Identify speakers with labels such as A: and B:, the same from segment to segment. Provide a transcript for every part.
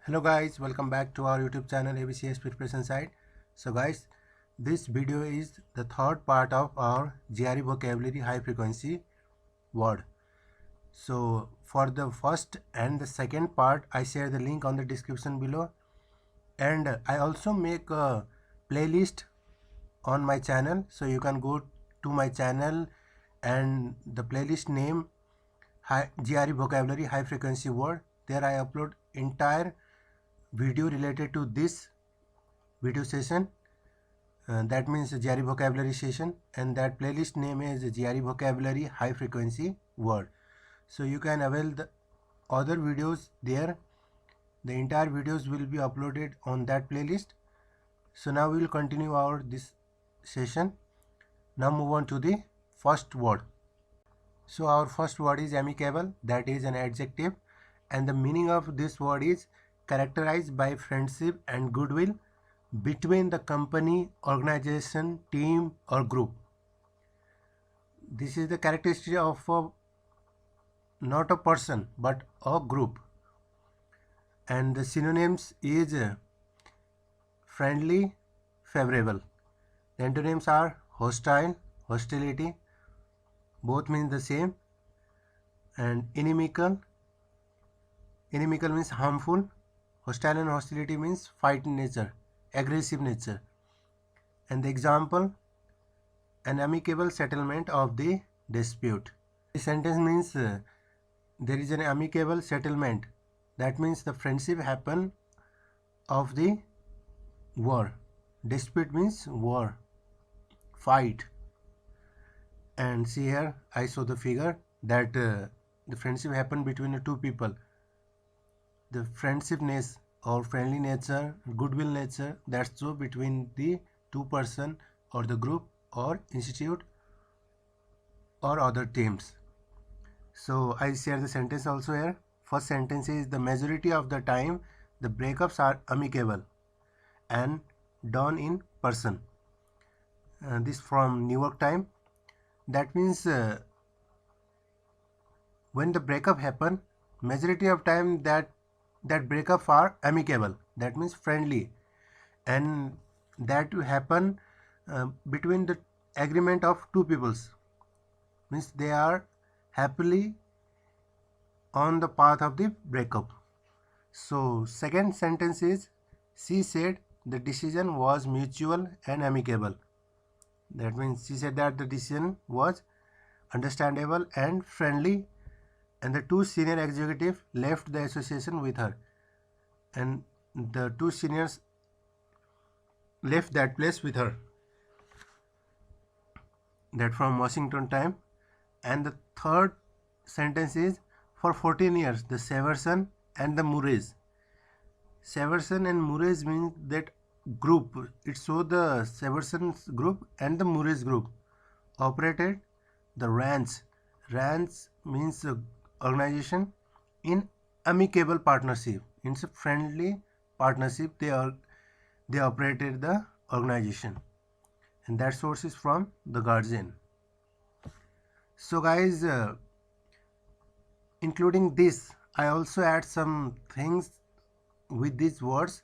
A: Hello guys, welcome back to our YouTube channel ABCS Preparation Site. So guys, this video is the third part of our GRE vocabulary high frequency word. So for the first and the second part, I share the link on the description below, and I also make a playlist on my channel, so you can go to my channel and the playlist name GRE vocabulary high frequency word. There I upload entire video related to this video session, that means GRE vocabulary session, and that playlist name is GRE vocabulary high frequency word. So you can avail the other videos there. The entire videos will be uploaded on that playlist. So now we will continue our this session. Now move on to the first word. So our first word is amicable. That is an adjective, and the meaning of this word is characterized by friendship and goodwill between the company, organization, team or group. This is the characteristic of not a person but a group. And the synonyms is friendly, favorable. The antonyms are hostile, hostility, both mean the same, and inimical. Inimical means harmful. Hostile and hostility means fight nature, aggressive nature. And the example, an amicable settlement of the dispute. This sentence means there is an amicable settlement. That means the friendship happen of the war. Dispute means war, fight. And see here, I show the figure that the friendship happened between the two people. The friendshipness or friendly nature, goodwill nature, that's so between the two person or the group or institute or other teams. So I share the sentence also here. First sentence is, the majority of the time the breakups are amicable and done in person. This from New York Times. That means when the breakup happen, majority of time that breakup are amicable, that means friendly, and that will happen between the agreement of two peoples, means they are happily on the path of the breakup. So second sentence is, she said the decision was mutual and amicable. That means she said that the decision was understandable and friendly, and the two senior executives left the association with her, and the two seniors left that place with her. That from Washington Times. And the third sentence is, for 14 years the Severson and the Murrays. Severson and Murrays means that group. It shows the Severson's group and the Murrays group operated the ranch. Ranch means organization in amicable partnership. It's a friendly partnership. They operated the organization, and that source is from the Guardian. So guys, including this, I also add some things with these words.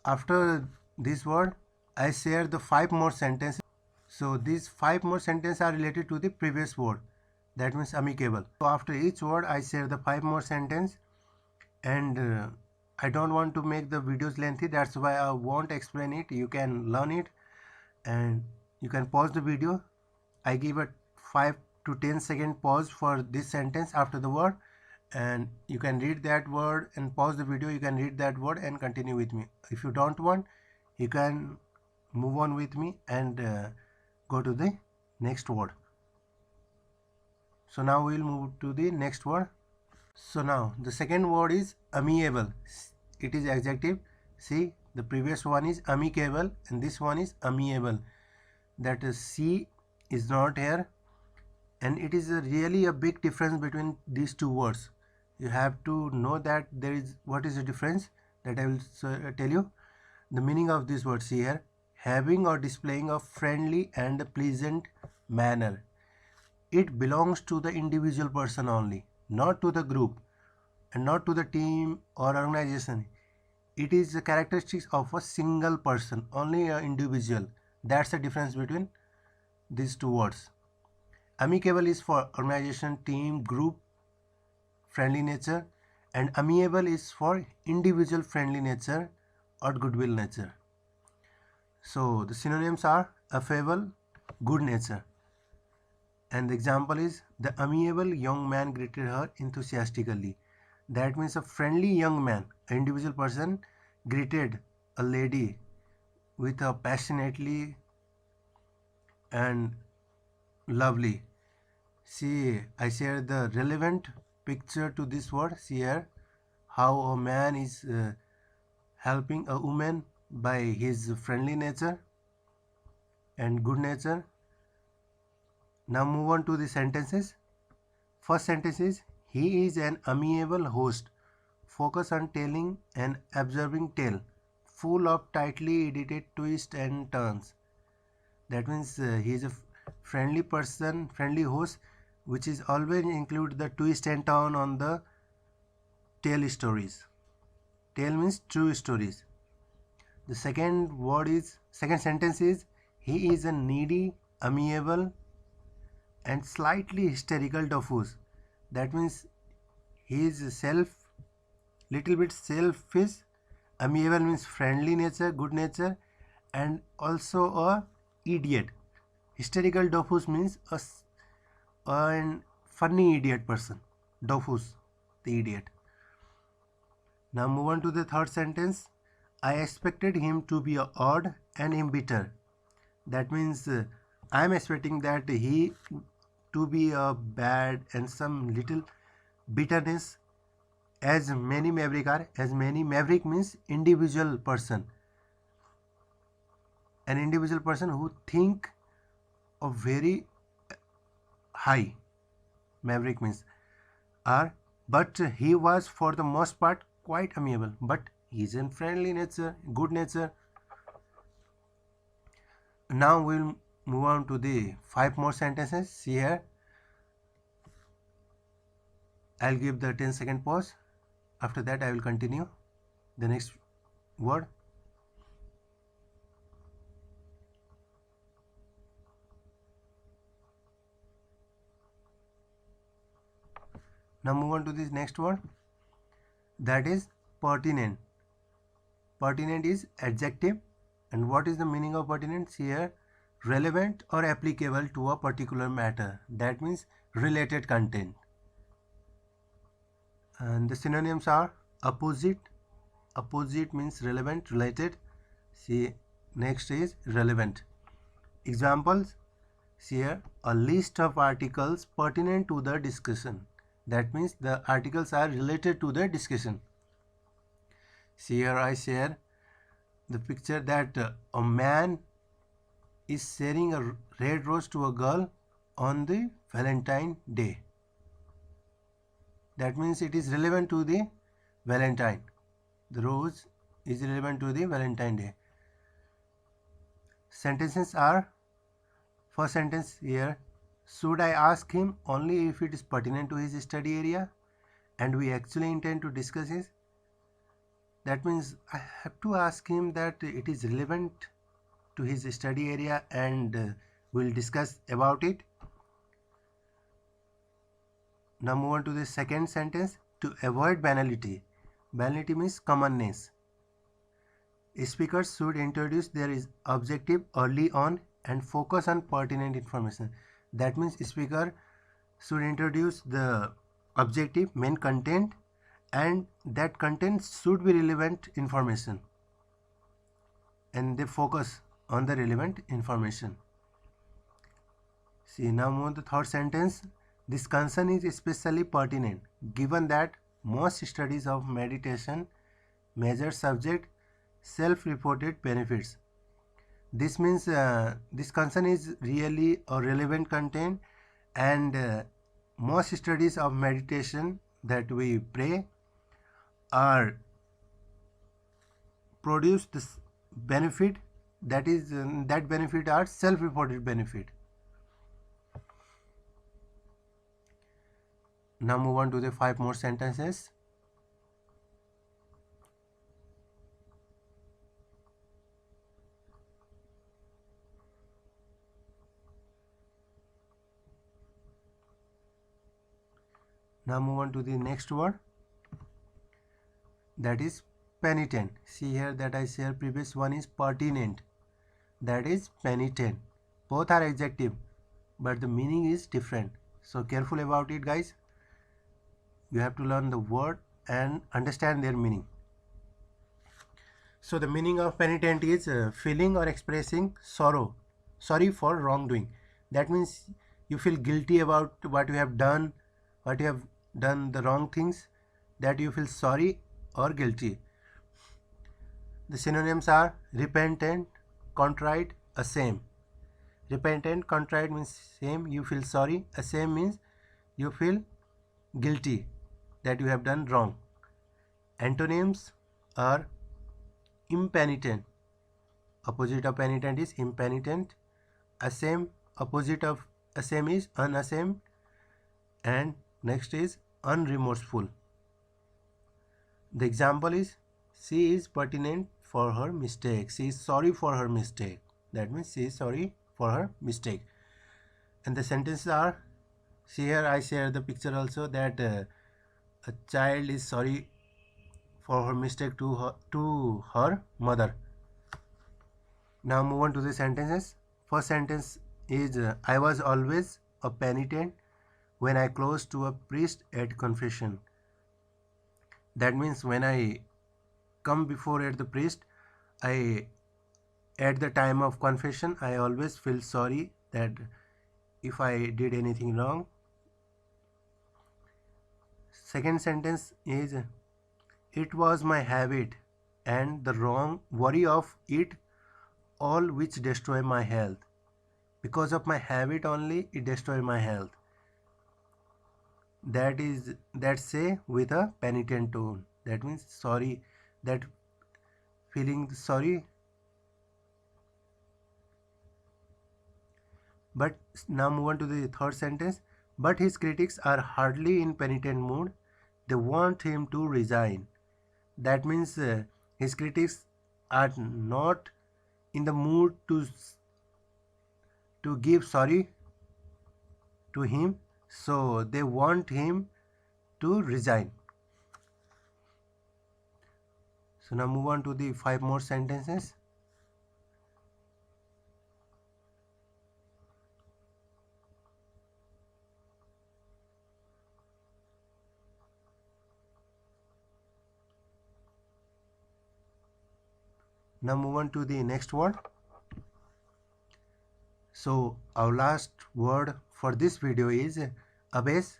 A: After this word, I share the 5 more sentences. So these 5 more sentences are related to the previous word, that means amicable. So after each word I share the 5 more sentences, and I don't want to make the videos lengthy, that's why I won't explain it. You can learn it and you can pause the video. I give a 5 to 10 second pause for this sentence after the word, and you can read that word and pause the video. You can read that word and continue with me. If you don't want, you can move on with me and go to the next word. So now we will move to the next word. So now the second word is amiable. It is adjective. See, the previous one is amicable and this one is amiable. That is, C is not here, and it is really a big difference between these two words. You have to know that there is, what is the difference, that I will tell you. The meaning of this word, see here, having or displaying a friendly and a pleasant manner. It belongs to the individual person only, not to the group. and not to the team or organization. It is the characteristics of a single person, only an individual. That's the difference between these two words. Amicable is for organization, team, group, friendly nature, and amiable is for individual friendly nature or goodwill nature. So the synonyms are affable, good nature. And the example is the amiable young man greeted her enthusiastically. That means a friendly young man, an individual person, greeted a lady with a passionately and lovely. See, I share the relevant picture to this word. See here how a man is helping a woman by his friendly nature and good nature. Now move on to the sentences. First sentence is, he is an amiable host. Focus on telling an absorbing tale, full of tightly edited twists and turns. That means he is a friendly person, friendly host, which is always include the twist and turn on the tale stories. Tale means true stories. The second sentence is, he is a needy, amiable, and slightly hysterical Dofus. That means he is little bit selfish. Amiable means friendly nature, good nature, and also a idiot. Hysterical Dofus means a funny idiot person. Dofus, the idiot. Now move on to the third sentence. I expected him to be odd and embittered. That means I am expecting that he to be a bad and some little bitterness, as many maverick are. As many maverick means individual person, an individual person who think of very high. Maverick means are, but he was for the most part quite amiable, but he is in friendly nature, good nature. Now we'll move on to the 5 more sentences. See here, I'll give the 10-second pause. After that I will continue the next word. Now move on to this next word, that is pertinent. Pertinent is adjective, and what is the meaning of pertinent? Here, relevant or applicable to a particular matter. That means related content. And the synonyms are opposite. Opposite means relevant, related. See, next is relevant. Examples, see here, a list of articles pertinent to the discussion. That means the articles are related to the discussion. See here, I share the picture that a man is sharing a red rose to a girl on the Valentine Day. That means it is relevant to the Valentine. The rose is relevant to the Valentine Day. Sentences are, first sentence here, should I ask him only if it is pertinent to his study area and we actually intend to discuss it? That means I have to ask him that it is relevant to his study area and we'll discuss about it. Now move on to the second sentence, to avoid banality. Banality means commonness. Speakers should introduce their objective early on and focus on pertinent information. That means speaker should introduce the objective, main content, and that content should be relevant information, and they focus on the relevant information. See, now move the third sentence. This concern is especially pertinent given that most studies of meditation measure subject self-reported benefits. This means this concern is really a relevant content, and most studies of meditation that we pray are produce this benefit, that is that benefit are self-reported benefit. Now move on to the 5 more sentences. Now move on to the next word, that is penitent. See here that I said previous one is pertinent, that is penitent. Both are adjective but the meaning is different, so careful about it guys. You have to learn the word and understand their meaning. So the meaning of penitent is feeling or expressing sorry for wrongdoing. That means you feel guilty about what you have done, the wrong things, that you feel sorry or guilty. The synonyms are repentant, contrite, ashamed. Repentant, contrite means same, you feel sorry. Ashamed means you feel guilty that you have done wrong. Antonyms are impenitent. Opposite of penitent is impenitent. Ashamed, opposite of ashamed is unashamed. And next is unremorseful. The example is, she is pertinent for her mistake. She is sorry for her mistake. That means she is sorry for her mistake. And the sentences are, see here I share the picture also, that a child is sorry for her mistake to her mother. Now move on to the sentences. First sentence is, I was always a penitent when I close to a priest at confession. That means when I come before at the priest, at the time of confession, I always feel sorry that if I did anything wrong. Second sentence is, it was my habit and the wrong worry of it all which destroy my health. Because of my habit only, it destroy my health. That say with a penitent tone. That means sorry, that feeling sorry. But now move on to the third sentence. But his critics are hardly in penitent mood. They want him to resign. That means his critics are not in the mood to give sorry to him, so they want him to resign. So now move on to the 5 more sentences. Now move on to the next word. So our last word for this video is abase,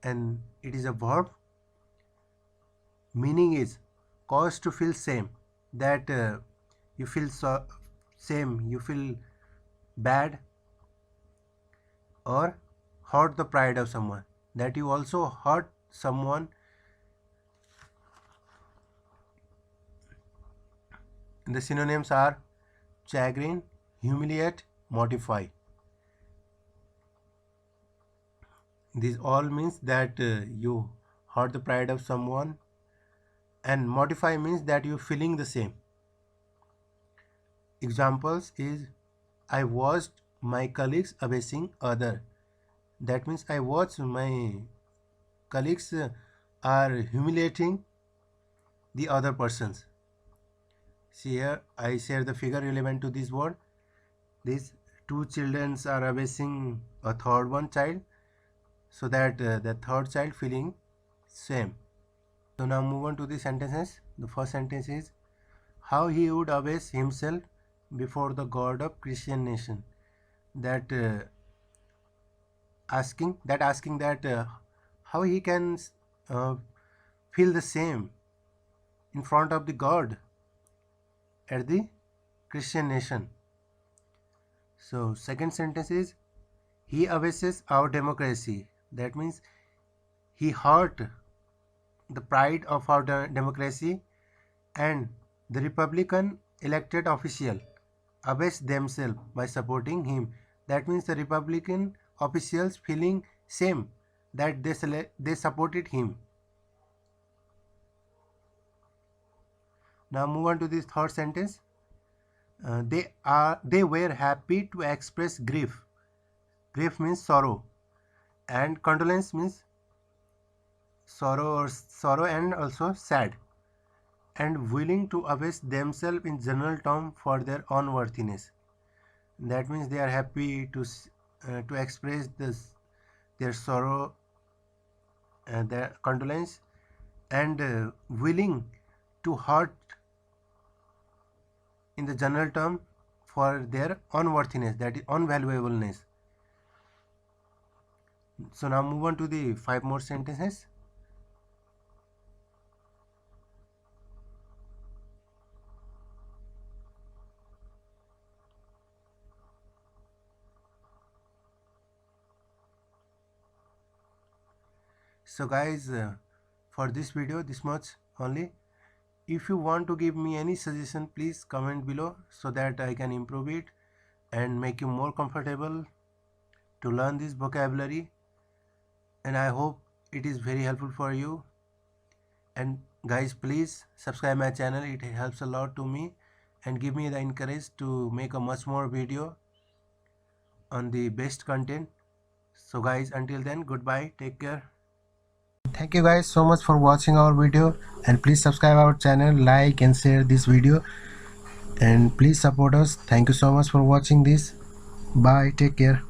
A: and it is a verb. Meaning is cause to feel shame, that you feel shame, you feel bad, or hurt the pride of someone, that you also hurt someone. The synonyms are chagrin, humiliate, mortify. This all means that you hurt the pride of someone, and mortify means that you feeling the same. Examples is, I watched my colleagues abasing other. That means I watched my colleagues are humiliating the other persons. See here I share the figure relevant to this word. These 2 children are abasing a third one child, so that the third child feeling shame. So now move on to the sentences. The first sentence is, how he would abase himself before the God of Christian nation. That asking that how he can feel the same in front of the God at the Christian nation. So second sentence is, he abases our democracy. That means he hurt the pride of our democracy, and the Republican elected official abase themselves by supporting him. That means the Republican officials feeling shame that they supported him. Now move on to this third sentence. They were happy to express grief. Grief means sorrow, and condolence means sorrow and also sad, and willing to abase themselves in general term for their unworthiness. That means they are happy to express their sorrow, their condolence, and willing to hurt in the general term for their unworthiness, that is unvaluableness. So now move on to the 5 more sentences. So guys, for this video this much only. If you want to give me any suggestion, please comment below so that I can improve it and make you more comfortable to learn this vocabulary, and I hope it is very helpful for you. And guys, please subscribe my channel, it helps a lot to me and give me the encourage to make a much more video on the best content. So guys, until then, goodbye, take care. Thank you guys so much for watching our video, and please subscribe our channel, like and share this video, and please support us. Thank you so much for watching this. Bye, take care.